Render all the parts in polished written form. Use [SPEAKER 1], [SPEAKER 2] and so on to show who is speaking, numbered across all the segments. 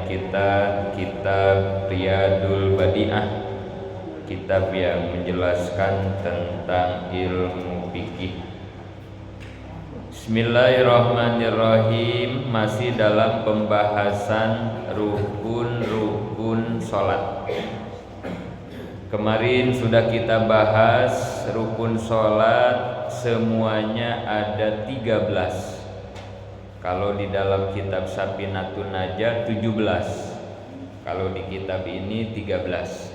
[SPEAKER 1] kita kitab Riyadul Badi'ah, kitab yang menjelaskan tentang ilmu fikih. Bismillahirrahmanirrahim. Masih dalam pembahasan rukun-rukun sholat. Kemarin sudah kita bahas rukun sholat semuanya ada 13. Kalau di dalam kitab Safinatun Najah 17. Kalau di kitab ini 13.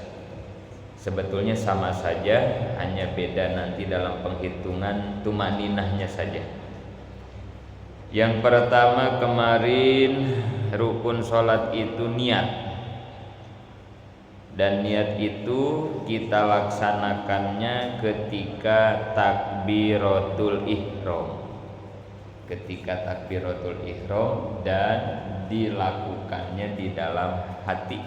[SPEAKER 1] Sebetulnya sama saja, hanya beda nanti dalam penghitungan tumaninahnya saja. Yang pertama kemarin rukun sholat itu niat. Dan niat itu kita laksanakannya ketika takbiratul ihram. Ketika takbiratul ihram dan dilakukannya di dalam hati.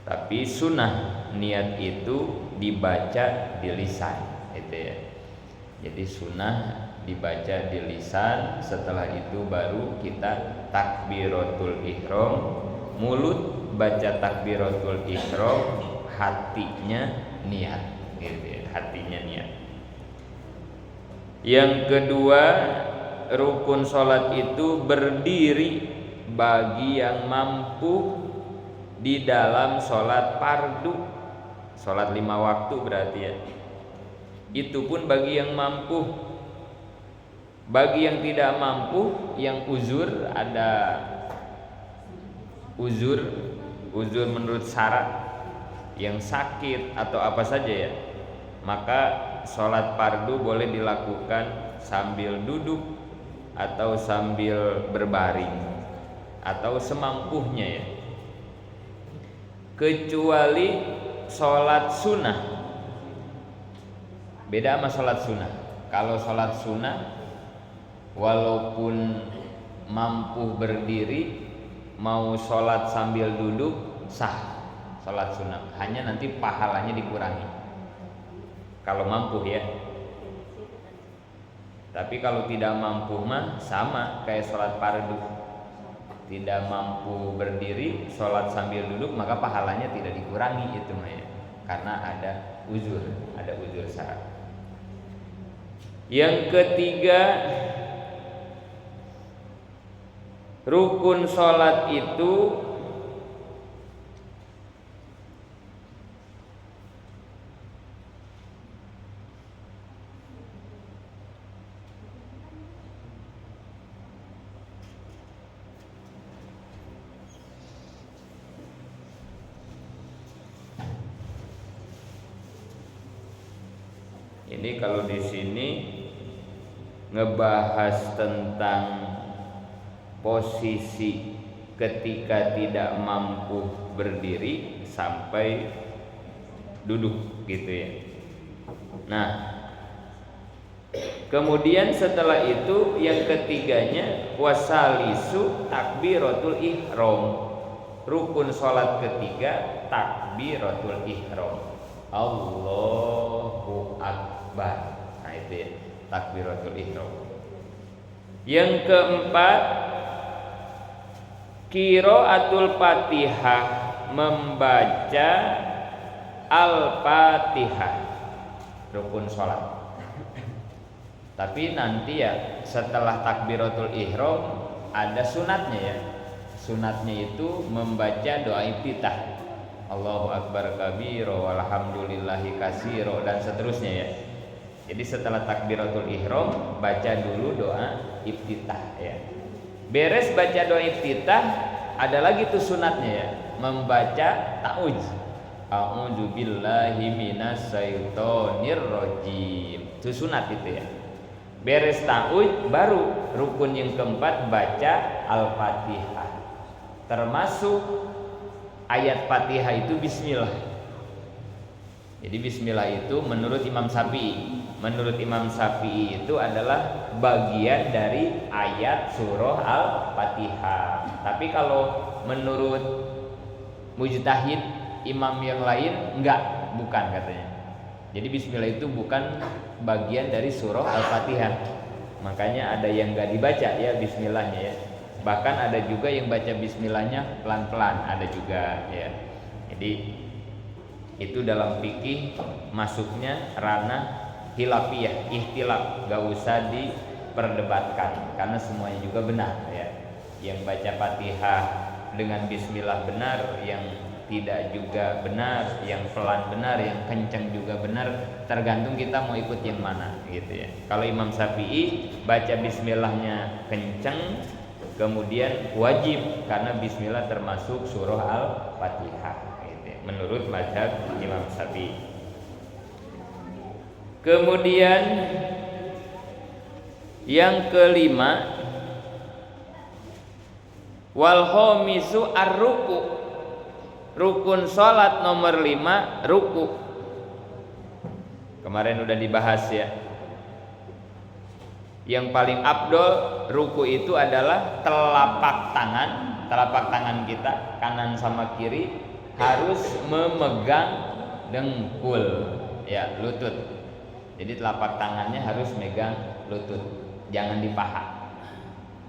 [SPEAKER 1] Tapi sunnah niat itu dibaca di lisan, itu ya. Jadi sunnah dibaca di lisan, setelah itu baru kita takbiratul ihram, mulut baca takbiratul ihram, hatinya niat, gitu ya, hatinya niat. Yang kedua, rukun sholat itu berdiri bagi yang mampu di dalam sholat fardu, sholat 5 waktu berarti ya. Itu pun bagi yang mampu. Bagi yang tidak mampu, yang uzur, ada uzur menurut syarat, yang sakit atau apa saja ya, maka sholat fardu boleh dilakukan sambil duduk atau sambil berbaring atau semampunya ya. Kecuali sholat sunnah, beda sama sholat sunnah. Kalau sholat sunnah walaupun mampu berdiri, mau sholat sambil duduk sah sholat sunnah, hanya nanti pahalanya dikurangi kalau mampu ya. Tapi kalau tidak mampu mah sama kayak sholat fardu, tidak mampu berdiri sholat sambil duduk maka pahalanya tidak dikurangi itu mah ya, karena ada uzur syarat. Yang ketiga, rukun sholat itu ini kalau di sini ngebahas tentang posisi ketika tidak mampu berdiri sampai duduk gitu ya. Nah, kemudian setelah itu yang ketiganya wasalisu takbiratul ihram. Rukun sholat ketiga takbiratul ihram. Allahu Akbar. Nah itu ya, takbiratul ihram. Yang keempat, qiraatul Fatihah, membaca Al-Fatihah, rukun sholat. Tapi nanti ya setelah takbiratul ihram ada sunatnya ya. Sunatnya itu membaca doa iftitah, Allahu Akbar kabiro walhamdulillahi kasiro dan seterusnya ya. Jadi setelah takbiratul ihram baca dulu doa iftitah ya. Beres baca doa iftitah ada lagi tuh sunatnya ya, membaca ta'awudz. A'udzu billahi minas syaitonir rajim. Itu sunat itu ya. Beres ta'awudz baru rukun yang keempat baca Al-Fatihah. Termasuk ayat Fatihah itu bismillah. Jadi bismillah itu menurut Imam Syafi'i. Menurut Imam Syafi'i itu adalah bagian dari ayat surah Al-Fatihah. Tapi kalau menurut mujtahid imam yang lain enggak, bukan katanya. Jadi bismillah itu bukan bagian dari surah Al-Fatihah. Makanya ada yang enggak dibaca ya bismillahnya ya. Bahkan ada juga yang baca bismillahnya pelan-pelan, ada juga ya. Jadi itu dalam fikih masuknya ranah hilafiyah, ihtilaf, gak usah diperdebatkan karena semuanya juga benar ya. Yang baca Fatihah dengan bismillah benar, yang tidak juga benar, yang pelan benar, yang kencang juga benar, tergantung kita mau ikut yang mana gitu ya. Kalau Imam Syafi'i baca bismillahnya kencang, kemudian wajib karena bismillah termasuk surah Al-Fatihah gitu ya, menurut mazhab Imam Syafi'i. Kemudian yang kelima, wal khamisu ar-ruku. Rukun salat nomor 5 ruku. Kemarin udah dibahas ya. Yang paling afdol ruku itu adalah telapak tangan kita kanan sama kiri harus memegang dengkul ya, lutut. Jadi telapak tangannya harus megang lutut, jangan di paha.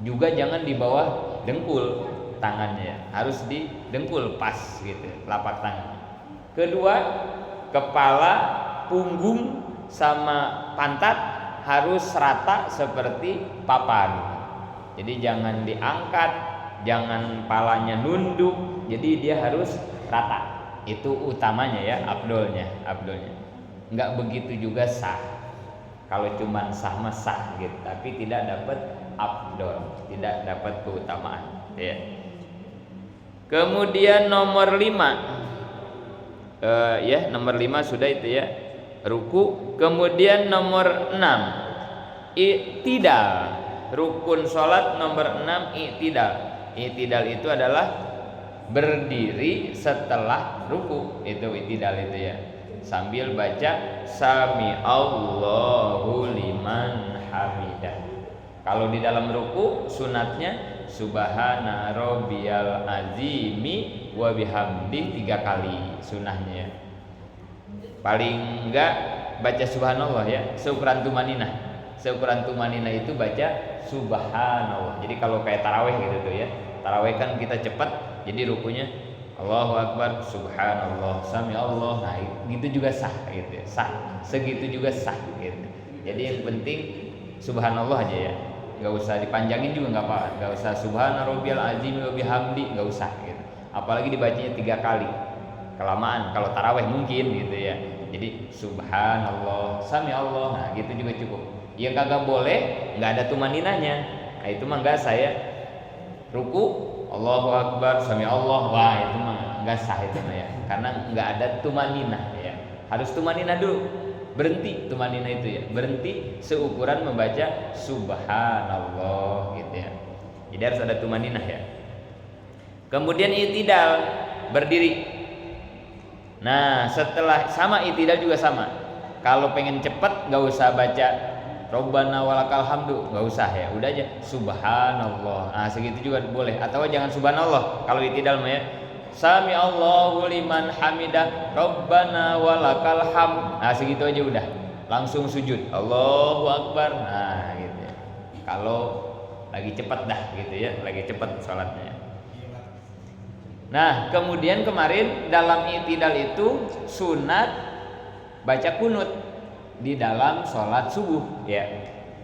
[SPEAKER 1] Juga jangan di bawah dengkul tangannya, harus di dengkul pas gitu, telapak tangan. Kedua, kepala, punggung sama pantat harus rata seperti papan. Jadi jangan diangkat, jangan palanya nunduk, jadi dia harus rata. Itu utamanya ya, afdolnya. Enggak begitu juga sah. Kalau cuma sah mah sah gitu, tapi tidak dapat afdol, tidak dapat keutamaan ya. Kemudian nomor 5 ya, nomor 5 sudah itu ya, ruku. Kemudian nomor 6 i'tidal. Rukun sholat nomor 6 i'tidal. I'tidal itu adalah berdiri setelah ruku, itu i'tidal itu ya, sambil baca sami Allahu liman hamidah. Kalau di dalam ruku sunatnya subhana rabbiyal azimi wa bihamdi 3 kali sunahnya ya. Paling enggak baca subhanallah ya, seukuran tumaninah. Seukuran tumaninah itu baca subhanallah. Jadi kalau kayak tarawih gitu tuh ya, tarawih kan kita cepat, jadi rukunya Allahu Akbar, subhanallah, sami Allah. Nah gitu juga sah gitu ya, sah, segitu juga sah gitu. Jadi yang penting subhanallah aja ya, nggak usah dipanjangin juga nggak apa, nggak usah subhana rabbiyal azim wa bihamdi, nggak usah gitu. Apalagi dibacanya 3 kali, kelamaan. Kalau tarawih mungkin gitu ya, jadi subhanallah, sami Allah, nah gitu juga cukup. Yang kagak boleh, nggak ada tumaninahnya, nah itu mah nggak saya ruku Allahu Akbar, sami Allah, wah itu mah nggak sah itu mah ya, karena nggak ada tumaninah ya. Harus tumaninah dulu, berhenti tumaninah itu ya, berhenti seukuran membaca subhanallah gitu ya. Jadi harus ada tumaninah ya. Kemudian i'tidal, berdiri. Nah setelah sama i'tidal juga sama. Kalau pengen cepet nggak usah baca Rabbana walakal hamdu, nggak usah ya, udah aja subhanallah. Nah segitu juga boleh, atau jangan subhanallah kalau i'tidal mah ya. Sami Allahu liman hamidah Rabbana walakal hamd. Nah segitu aja udah, langsung sujud Allahu Akbar. Nah gitu ya. Kalau lagi cepat dah gitu ya, lagi cepat sholatnya. Nah kemudian kemarin dalam i'tidal itu sunat baca kunut di dalam sholat subuh ya,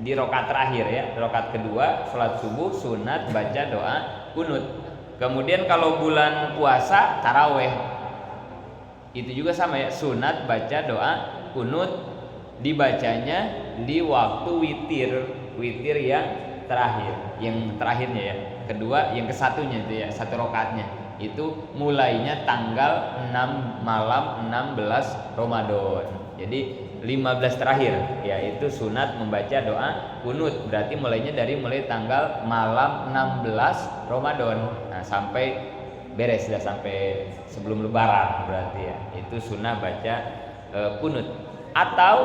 [SPEAKER 1] di rakaat terakhir ya, rakaat kedua sholat subuh sunat baca doa kunut. Kemudian kalau bulan puasa taraweh itu juga sama ya, sunat baca doa kunut, dibacanya di waktu witir yang terakhir, yang terakhirnya ya, kedua yang kesatunya itu ya, satu rakaatnya itu mulainya tanggal 6 malam 16 Ramadan. Jadi 15 terakhir yaitu sunat membaca doa kunut, berarti mulai tanggal malam 16 Ramadan. Nah sampai beres sudah, sampai sebelum lebaran berarti ya, itu sunnah baca kunut. Atau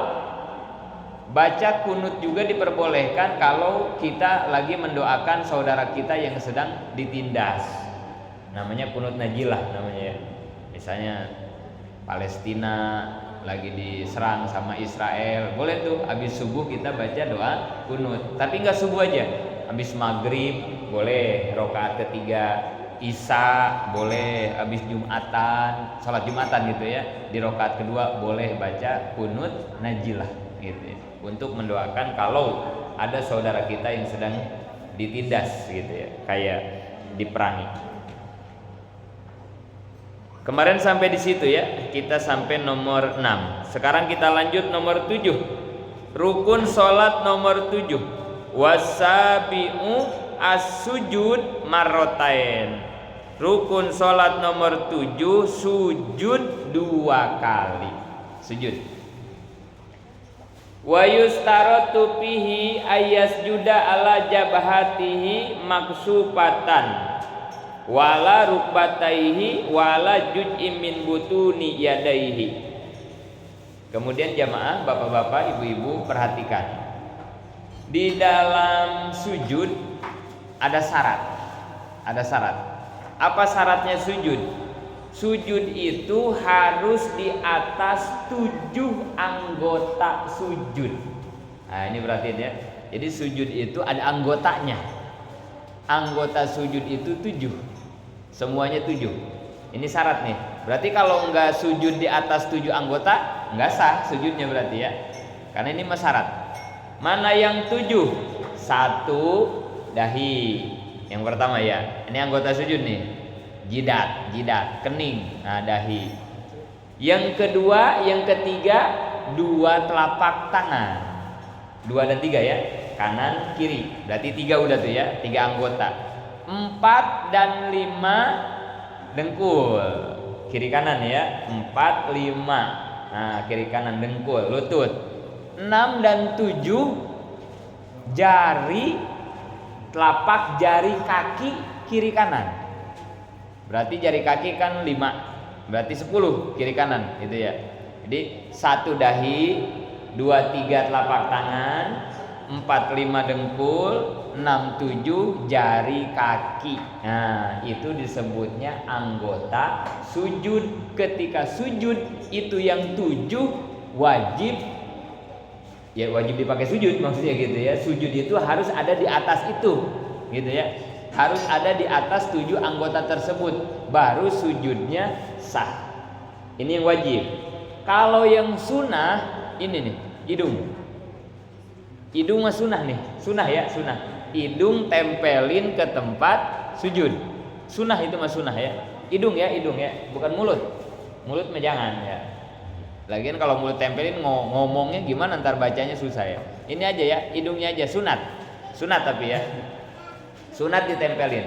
[SPEAKER 1] baca kunut juga diperbolehkan kalau kita lagi mendoakan saudara kita yang sedang ditindas, namanya kunut najilah namanya ya. Misalnya Palestina lagi diserang sama Israel, boleh tuh habis subuh kita baca doa kunut. Tapi nggak subuh aja, habis maghrib boleh, rakaat ketiga Isya boleh, habis Jumatan, salat Jumatan gitu ya, di rakaat kedua boleh baca kunut najilah gitu ya, untuk mendoakan kalau ada saudara kita yang sedang ditindas gitu ya, kayak diperangi. Kemarin sampai di situ ya, kita sampai nomor 6. Sekarang kita lanjut nomor 7. Rukun salat nomor 7. Wasabi'u as-sujud marrotain. Rukun salat nomor 7, sujud 2 kali. Sujud. Wa yustaratu fihi ayyasjuda ala jabhatihi maksupatan wala rukbataihi wala juz'im min butuni yadaihi. Kemudian jamaah, bapak-bapak, ibu-ibu, perhatikan. Di dalam sujud ada syarat. Ada syarat. Apa syaratnya sujud? Sujud itu harus di atas 7 anggota sujud. Nah, ini perhatiin ya. Jadi sujud itu ada anggotanya. Anggota sujud itu 7. Semuanya 7. Ini syarat nih. Berarti kalau enggak sujud di atas 7 anggota, enggak sah sujudnya berarti ya. Karena ini syarat. Mana yang 7? 1 dahi. Yang pertama ya. Ini anggota sujud nih. Jidat, kening, nah dahi. Yang kedua, yang ketiga, 2 telapak tangan. 2 dan 3 ya. Kanan, kiri. Berarti 3 udah tuh ya, 3 anggota. 4 dan 5 dengkul. Kiri kanan ya. 4, 5. Nah, kiri kanan dengkul, lutut. 6 dan 7 jari, telapak jari kaki kiri kanan. Berarti jari kaki kan 5. Berarti 10 kiri kanan gitu ya. Jadi 1 dahi, 2, 3 telapak tangan, 4, 5 dengkul, 6, 7 jari kaki. Nah, itu disebutnya anggota sujud. Ketika sujud itu yang 7 wajib, ya wajib dipakai sujud maksudnya gitu ya. Sujud itu harus ada di atas itu gitu ya. Harus ada di atas 7 anggota tersebut, baru sujudnya sah. Ini yang wajib. Kalau yang sunnah, ini nih, hidung. Hidung mah sunnah nih, sunnah ya, sunnah. Hidung tempelin ke tempat sujud. Sunnah itu mah sunnah ya. Hidung ya, bukan mulut. Mulut mah jangan ya. Lagian kalau mulut tempelin ngomongnya gimana, ntar bacanya susah ya. Ini aja ya, hidungnya aja sunat. Sunat tapi ya. Sunat ditempelin.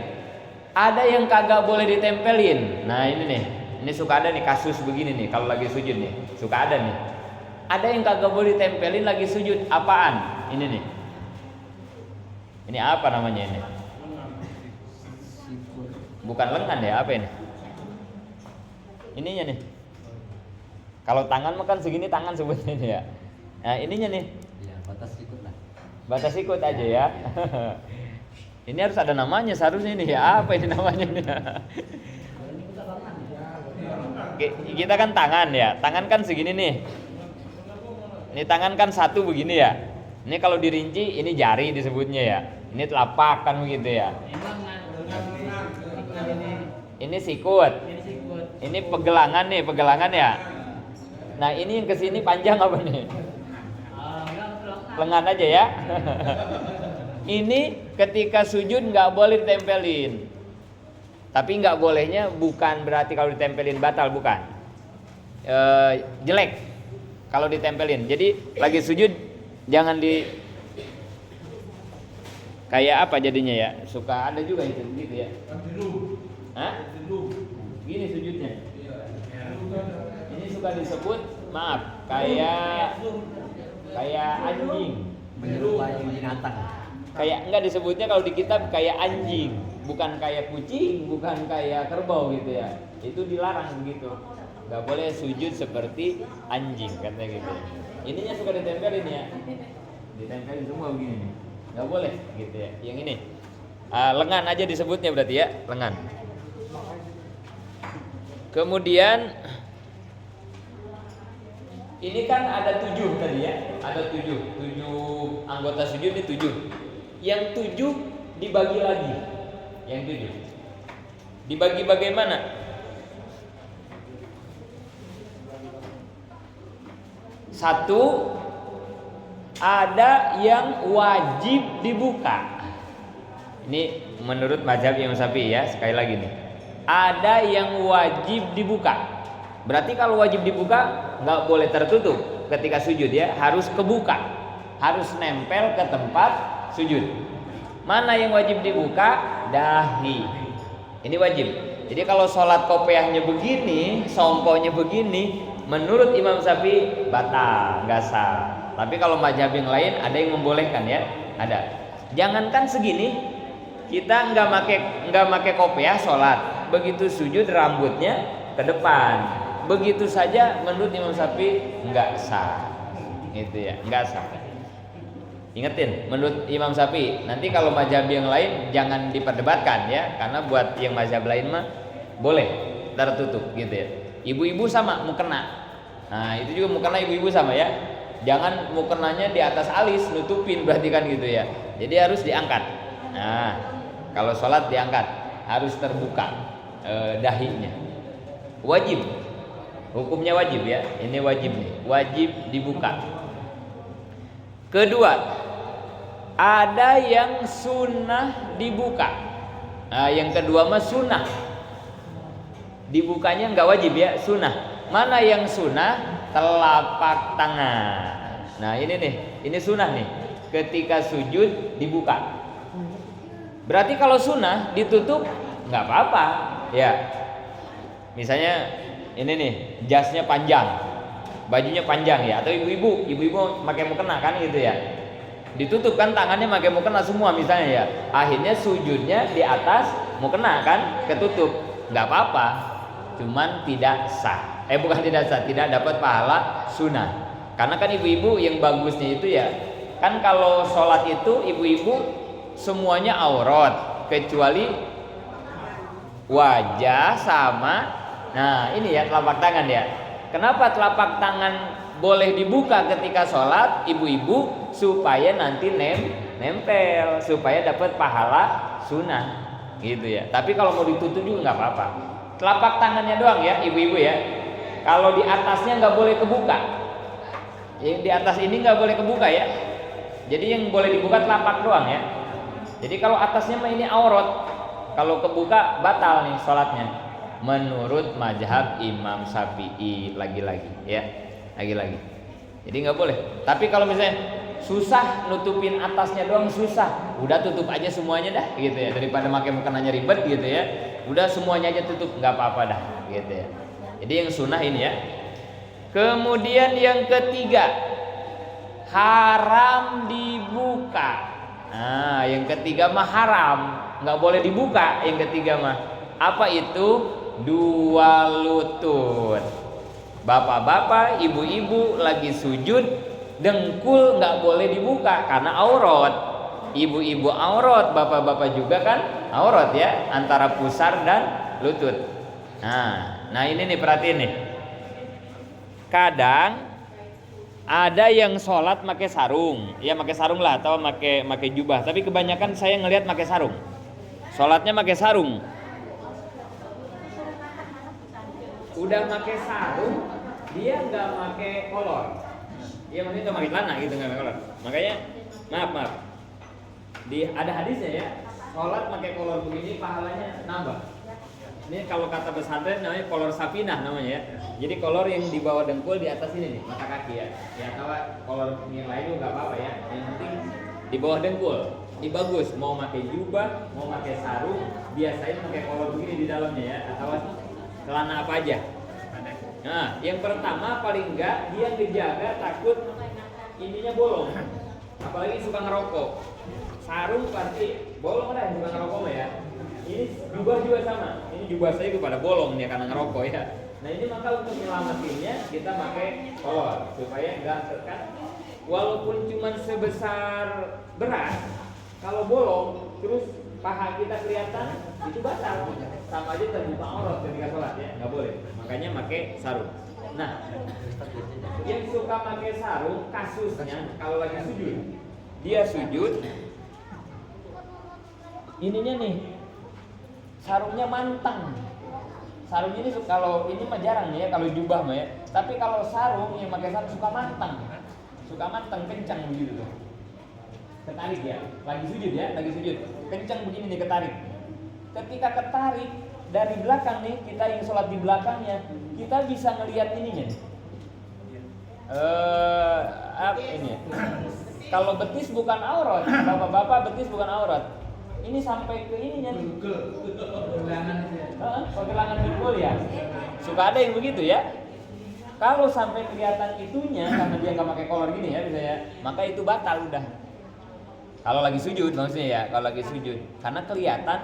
[SPEAKER 1] Ada yang kagak boleh ditempelin. Nah, ini nih. Ini suka ada nih kasus begini nih kalau lagi sujud nih. Suka ada nih. Ada yang kagak boleh ditempelin lagi sujud. Apaan? Ini nih. Ini apa namanya ini? Bukan lengan ya, apa ini? Ininya nih. Kalau tangan mah kan segini tangan sebutnya ya. Nah, ininya nih.
[SPEAKER 2] Iya, batas ikut lah.
[SPEAKER 1] Batas ikut aja ya. Ini harus ada namanya seharusnya ini ya. Apa ini namanya ini? Kita kan tangan ya. Tangan kan segini nih. Ini tangan kan satu begini ya. Ini kalau dirinci ini jari disebutnya ya. Ini telapak kan begitu ya. Ini sikut. Ini pegelangan nih, pegelangan ya. Nah, ini yang kesini panjang apa nih? Lengan aja ya. Ini ketika sujud nggak boleh ditempelin. Tapi nggak bolehnya bukan berarti kalau ditempelin batal, bukan. Jelek kalau ditempelin. Jadi lagi sujud jangan di kayak apa jadinya ya. Suka ada juga itu gitu ya. Hah? Gini sujudnya. Ini suka disebut, maaf, kayak anjing.
[SPEAKER 2] Menyerupai binatang.
[SPEAKER 1] Kayak enggak disebutnya kalau di kitab kayak anjing, bukan kayak kucing, bukan kayak kerbau gitu ya. Itu dilarang begitu. Enggak boleh sujud seperti anjing katanya gitu. Ininya suka ditempelin ya. Ditempelin semua begini nih. Enggak boleh gitu ya. Yang ini lengan aja disebutnya berarti ya, lengan. Kemudian ini kan ada 7 tadi ya, ada 7 anggota sujud ini 7. Yang 7 dibagi lagi. Yang 7. Dibagi bagaimana? Satu, ada yang wajib dibuka. Ini menurut mazhab Imam Syafi'i ya, sekali lagi nih. Ada yang wajib dibuka. Berarti kalau wajib dibuka nggak boleh tertutup ketika sujud ya, harus kebuka, harus nempel ke tempat sujud. Mana yang wajib dibuka? Dahi. Ini wajib. Jadi kalau sholat kopiahnya begini, songkonya begini, menurut Imam Syafi'i batal, nggak sah. Tapi kalau mazhab yang lain ada yang membolehkan ya, ada. Jangankan segini, kita nggak make kopiah sholat, begitu sujud rambutnya ke depan. Begitu saja menurut Imam Syafi'i nggak sah, gitu ya, nggak sah. Ingetin, menurut Imam Syafi'i. Nanti kalau mazhab yang lain jangan diperdebatkan ya, karena buat yang mazhab lain mah boleh tertutup, gitu ya. Ibu-ibu sama mukena. Nah itu juga mukena ibu-ibu sama ya. Jangan mukenanya di atas alis nutupin, berarti kan gitu ya. Jadi harus diangkat. Nah kalau sholat diangkat, harus terbuka dahinya. Wajib. Hukumnya wajib ya, ini wajib nih, wajib dibuka. Kedua, ada yang sunnah dibuka. Nah, yang kedua mah sunnah. Dibukanya nggak wajib ya, sunnah. Mana yang sunnah? Telapak tangan. Nah ini nih, ini sunnah nih. Ketika sujud dibuka. Berarti kalau sunnah ditutup nggak apa-apa ya. Misalnya ini nih, jasnya panjang, bajunya panjang ya, atau ibu-ibu pakai mukena kan gitu ya, ditutup kan tangannya pakai mukena semua misalnya ya, akhirnya sujudnya di atas mukena kan, ketutup, nggak apa-apa, cuman tidak sah, bukan tidak sah, tidak dapat pahala sunnah, karena kan ibu-ibu yang bagusnya itu ya, kan kalau sholat itu ibu-ibu semuanya aurat kecuali wajah sama. Nah ini ya telapak tangan ya. Kenapa telapak tangan boleh dibuka ketika sholat ibu-ibu? Supaya nanti nempel, supaya dapat pahala sunnah gitu ya. Tapi kalau mau ditutup juga nggak apa-apa. Telapak tangannya doang ya ibu-ibu ya. Kalau di atasnya nggak boleh kebuka. Yang di atas ini nggak boleh kebuka ya. Jadi yang boleh dibuka telapak doang ya. Jadi kalau atasnya mah ini aurat. Kalau kebuka batal nih sholatnya. Menurut mazhab Imam Syafi'i lagi-lagi ya, lagi-lagi. Jadi nggak boleh. Tapi kalau misalnya susah nutupin atasnya doang susah, udah tutup aja semuanya dah, gitu ya. Daripada pakai mukenanya ribet gitu ya, udah semuanya aja tutup, nggak apa-apa dah, gitu ya. Jadi yang sunnah ini ya. Kemudian yang ketiga, haram dibuka. Nah, yang ketiga mah haram, nggak boleh dibuka. Yang ketiga mah apa itu? Dua lutut. Bapak-bapak, ibu-ibu lagi sujud, dengkul nggak boleh dibuka karena aurat. Ibu-ibu aurat, bapak-bapak juga kan aurat ya, antara pusar dan lutut. Nah ini nih perhatiin nih. Kadang ada yang sholat pakai sarung, ya pakai sarung lah atau pakai jubah. Tapi kebanyakan saya ngelihat pakai sarung. Sholatnya pakai sarung. Udah pakai sarung, dia nggak pakai kolor. Dia maksudnya nggak pakai celana gitu, nggak pakai kolor. Makanya maaf. Ada hadisnya ya. Sholat pakai kolor begini pahalanya nambah. Ini kalau kata pesantren namanya kolor sapinah namanya ya. Jadi kolor yang di bawah dengkul di atas ini nih, mata kaki ya. Ya kalau kolor yang lain juga nggak apa-apa ya. Yang penting di bawah dengkul. Ini bagus. Mau pakai jubah, mau pakai sarung, biasain pakai kolor begini di dalamnya ya. Atau celana apa aja. Nah, yang pertama paling enggak dia ngejaga takut ininya bolong. Apalagi suka ngerokok. Sarung pasti bolong dah suka ngerokok ya. Ini jubah juga sama. Ini jubah saya pada bolong nih karena ngerokok ya. Nah, ini maka untuk menyelamatinnya kita pakai kolor supaya enggak terkat. Walaupun cuma sebesar beras, kalau bolong terus paha kita kelihatan itu batal, sama aja terbuka aurat ketika sholat ya, nggak boleh. Makanya pakai sarung. Nah, yang suka pakai sarung kasusnya kalau lagi sujud, dia sujud, ininya nih sarungnya mantang. Sarungnya ini kalau ini mah jarang nih ya, kalau jubah mah ya. Tapi kalau sarung yang pakai sarung suka mantang, kencang begitu tuh. Ketarik ya, lagi sujud, kencang begini nih ketarik. Ketika ketarik dari belakang nih, kita yang sholat di belakangnya, kita bisa ngelihat ininya. Ini ya. Kalau betis bukan aurat, bapak-bapak betis bukan aurat. Ini sampai ke ininya nih. Pergelangan dengkul ya. Suka ada yang begitu ya. Kalau sampai kelihatan itunya karena dia nggak pakai kolor gini ya misalnya, maka itu batal udah. Kalau lagi sujud maksudnya ya, kalau lagi sujud karena kelihatan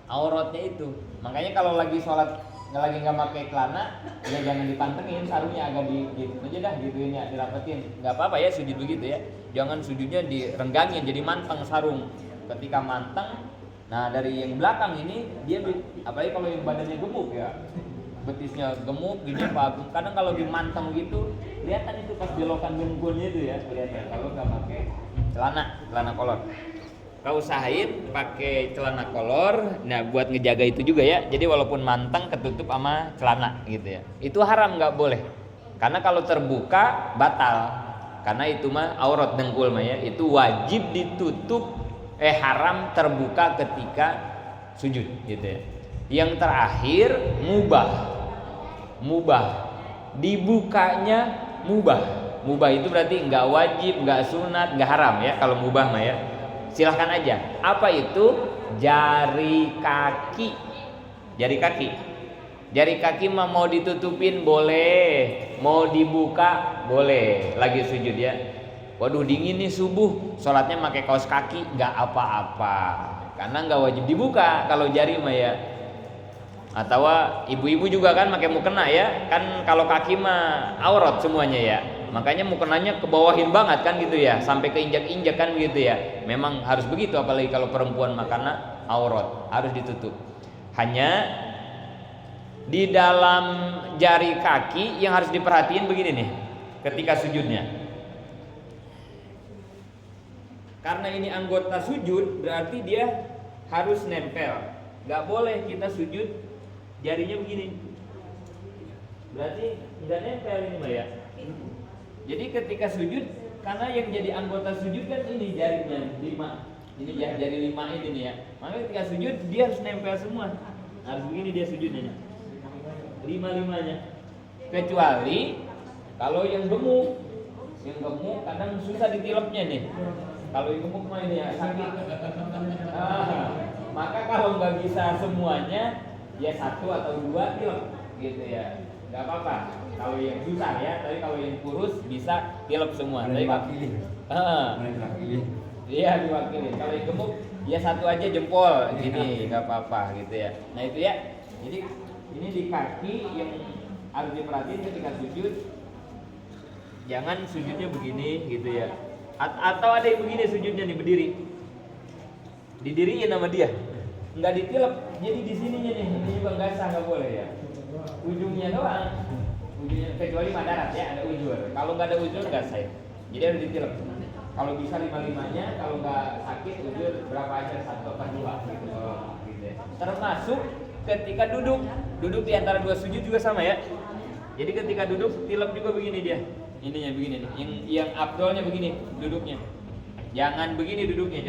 [SPEAKER 1] auratnya itu. Makanya kalau lagi sholat lagi nggak pakai celana, ya jangan dipantengin, sarungnya agak gitu aja dah, gituin ya, dirapetin. Nggak apa-apa ya sujud begitu ya. Jangan sujudnya direnggangin jadi manteng sarung. Ketika manteng, nah dari yang belakang ini dia apalagi kalau yang badannya gemuk ya, betisnya gemuk gini Pak. Kadang kalau dimanteng gitu kelihatan itu pas belokan dengkulnya itu ya, kelihatan kalau nggak pakai celana kolor. Kau usahain pakai celana kolor. Nah buat ngejaga itu juga ya. Jadi walaupun manteng ketutup sama celana gitu ya. Itu haram, nggak boleh. Karena kalau terbuka batal. Karena itu mah aurat dengkul mah ya. Itu wajib ditutup. Haram terbuka ketika sujud gitu ya. Yang terakhir mubah. Dibukanya mubah itu berarti nggak wajib, nggak sunat, nggak haram ya. Kalau mubah mah ya. Silahkan aja. Apa itu? Jari kaki. Jari kaki mah mau ditutupin boleh, mau dibuka boleh. Lagi sujud ya. Waduh dingin nih subuh, sholatnya pakai kaos kaki, nggak apa-apa. Karena nggak wajib dibuka kalau jari mah ya. Atau ibu-ibu juga kan pakai mukena ya. Kan kalau kaki mah aurat semuanya ya. Makanya mukenanya ke bawahin banget kan gitu ya, sampai ke injak-injak kan gitu ya. Memang harus begitu, apalagi kalau perempuan makana aurat harus ditutup. Hanya di dalam jari kaki yang harus diperhatiin begini nih, ketika sujudnya. Karena ini anggota sujud, berarti dia harus nempel. Gak boleh kita sujud jarinya begini. Berarti nggak nempel ini Mbak ya. Jadi ketika sujud, karena yang jadi anggota sujud kan ini jarinya 5. Ini jari 5 ini nih ya. Maka ketika sujud dia harus nempel semua. Harus begini dia sujudnya. 5-5-nya. Kecuali kalau yang gemuk kadang susah ditilepnya nih. Kalau yang gemuk mah ini ya sakit. Maka kalau nggak bisa semuanya, ya 1 atau 2 tilep gitu ya. Gak apa-apa kalau yang susah ya, tapi kalau yang kurus bisa tilep semua. Tapi iya diwakili. Kalau yang gemuk ya 1 aja jempol gini, gak apa-apa gitu ya. Nah itu ya. Jadi ini di kaki yang harus diperhatiin ketika sujud. Jangan sujudnya begini gitu ya. Atau ada yang begini sujudnya nih berdiri. Didiriin sama dia. Nggak ditilep. Jadi di sininya nih, ini juga nggak sah, nggak boleh ya. Ujungnya doang, kecuali madarat ya ada ujur. Kalau nggak ada ujur nggak sah. Jadi harus ditilep. Kalau bisa 5-5-nya, kalau nggak sakit ujur berapa aja 1 atau 2 gitu. Gitu ya. Termasuk ketika duduk di antara 2 sujud juga sama ya. Jadi ketika duduk tilep juga begini dia. Ininya begini nih. Yang abdolnya begini duduknya. Jangan begini duduknya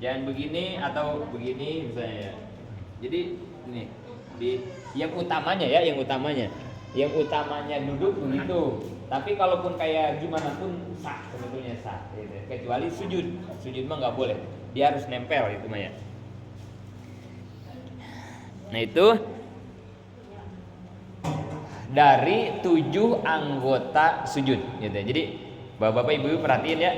[SPEAKER 1] jangan begini atau begini misalnya ya. Jadi ini yang utamanya duduk begitu. Tapi kalaupun kayak gimana pun sah, sebetulnya sah gitu. Kecuali sujud mah nggak boleh, dia harus nempel itu mah ya. Nah itu dari 7 anggota sujud gitu. Jadi bapak-bapak ibu-ibu perhatiin ya,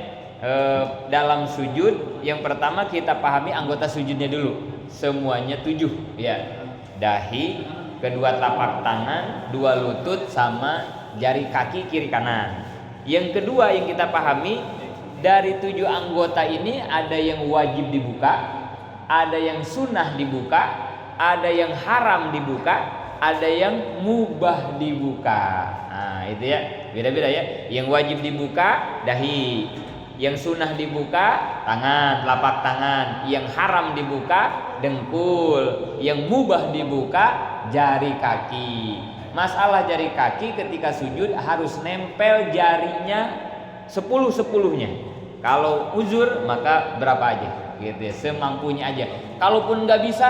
[SPEAKER 1] dalam sujud yang pertama kita pahami anggota sujudnya dulu. Semuanya 7 ya. Dahi, kedua telapak tangan, 2 lutut sama jari kaki kiri kanan. Yang kedua yang kita pahami, dari 7 anggota ini ada yang wajib dibuka, ada yang sunnah dibuka, ada yang haram dibuka, ada yang mubah dibuka. Nah itu ya, beda-beda ya. Yang wajib dibuka dahi, Yang sunnah dibuka tangan, telapak tangan. Yang haram dibuka dengkul. Yang mubah dibuka jari kaki. Masalah jari kaki ketika sujud harus nempel jarinya 10-10-nya. Kalau uzur maka berapa aja gitu ya, semampunya aja. Kalaupun nggak bisa,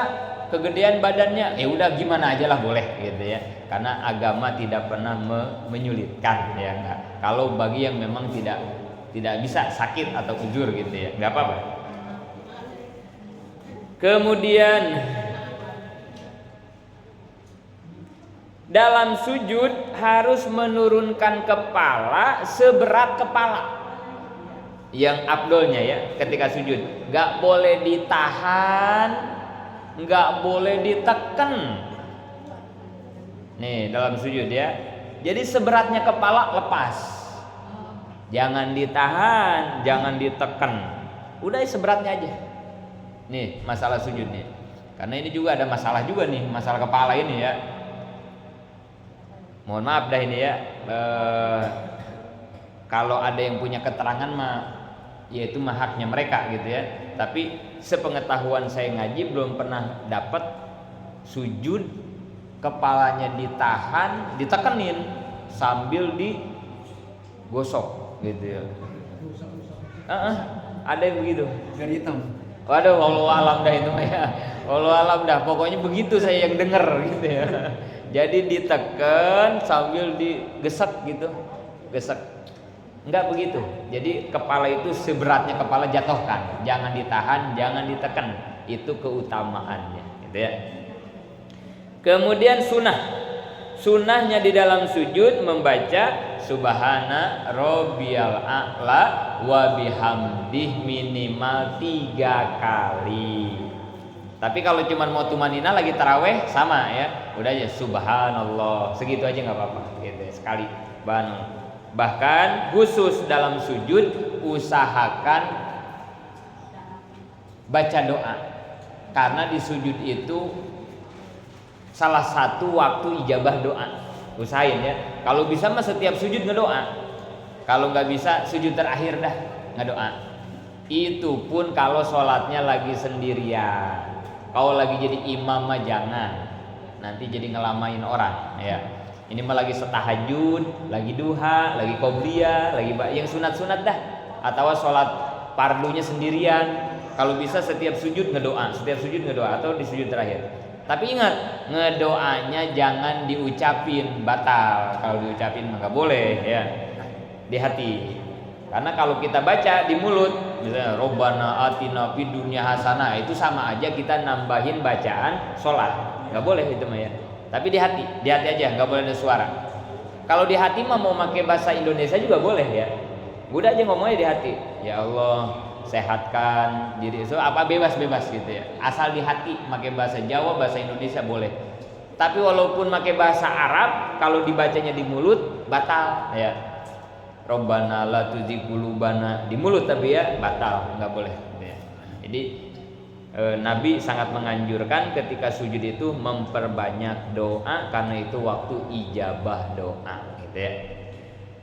[SPEAKER 1] kegedean badannya, ya udah gimana aja lah boleh gitu ya. Karena agama tidak pernah menyulitkan ya enggak. Kalau bagi yang memang tidak bisa, sakit atau uzur gitu ya, nggak apa-apa. Kemudian dalam sujud harus menurunkan kepala seberat kepala. Yang abdolnya ya ketika sujud, nggak boleh ditahan, nggak boleh ditekan. Nih dalam sujud ya. Jadi seberatnya kepala lepas. Jangan ditahan, jangan ditekan. Udah seberatnya aja. Nih masalah sujud nih. Karena ini juga ada masalah juga nih, masalah kepala ini ya. Mohon maaf dah ini ya. Kalau ada yang punya keterangan mah yaitu mah haknya mereka gitu ya. Tapi sepengetahuan saya ngaji belum pernah dapat sujud kepalanya ditahan, ditekenin sambil digosok gitu ya. Ada yang begitu.
[SPEAKER 2] Garis hitam.
[SPEAKER 1] Waduh, wallahu alam dah itu ya. Wallahu alam dah. Pokoknya begitu saya yang dengar gitu ya. Jadi ditekan sambil digesek gitu. Gesek. Enggak begitu. Jadi kepala itu seberatnya kepala jatuhkan. Jangan ditahan, jangan ditekan. Itu keutamaannya gitu ya. Kemudian sunnah. Sunnahnya di dalam sujud membaca Subhana Rabbiyal A'la wa bihamdih minimal 3 kali. Tapi kalau cuma mau tumanina lagi taraweh sama ya. Udah aja subhanallah. Segitu aja enggak apa-apa gitu ya, sekali. Bahkan khusus dalam sujud usahakan baca doa. Karena di sujud itu salah satu waktu ijabah doa. Usahain ya. Kalau bisa mah setiap sujud ngedoa. Kalau nggak bisa sujud terakhir dah ngedoa. Itu pun kalau sholatnya lagi sendirian. Kalau lagi jadi imam mah jangan. Nanti jadi ngelamain orang ya. Ini mah lagi setahajud, lagi duha, lagi qobliyah, lagi yang sunat-sunat dah. Atau sholat pardunya sendirian. Kalau bisa setiap sujud ngedoa, atau di sujud terakhir. Tapi ingat, ngedoanya jangan diucapin, batal. Kalau diucapin maka boleh ya, di hati. Karena kalau kita baca di mulut, misalnya Robbana atina fid dunya hasanah, itu sama aja kita nambahin bacaan sholat. Nggak boleh itu mah ya. Tapi di hati aja, nggak boleh ada suara. Kalau di hati mah mau pakai bahasa Indonesia juga boleh ya. Udah aja ngomongnya di hati. Ya Allah, sehatkan diri itu apa bebas gitu ya. Asal di hati pakai bahasa Jawa, bahasa Indonesia boleh. Tapi walaupun pakai bahasa Arab, kalau dibacanya di mulut batal ya. Robbana la tuzigh qulubana di mulut tapi ya batal, nggak boleh ya. Jadi Nabi sangat menganjurkan ketika sujud itu memperbanyak doa karena itu waktu ijabah doa gitu ya.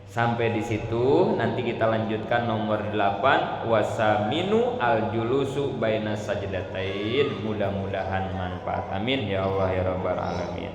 [SPEAKER 1] Sampai di situ nanti kita lanjutkan nomor 8 wasaminu al-julusu baina sajdatain. Mudah-mudahan manfaat. Amin ya Allah ya rabbal alamin.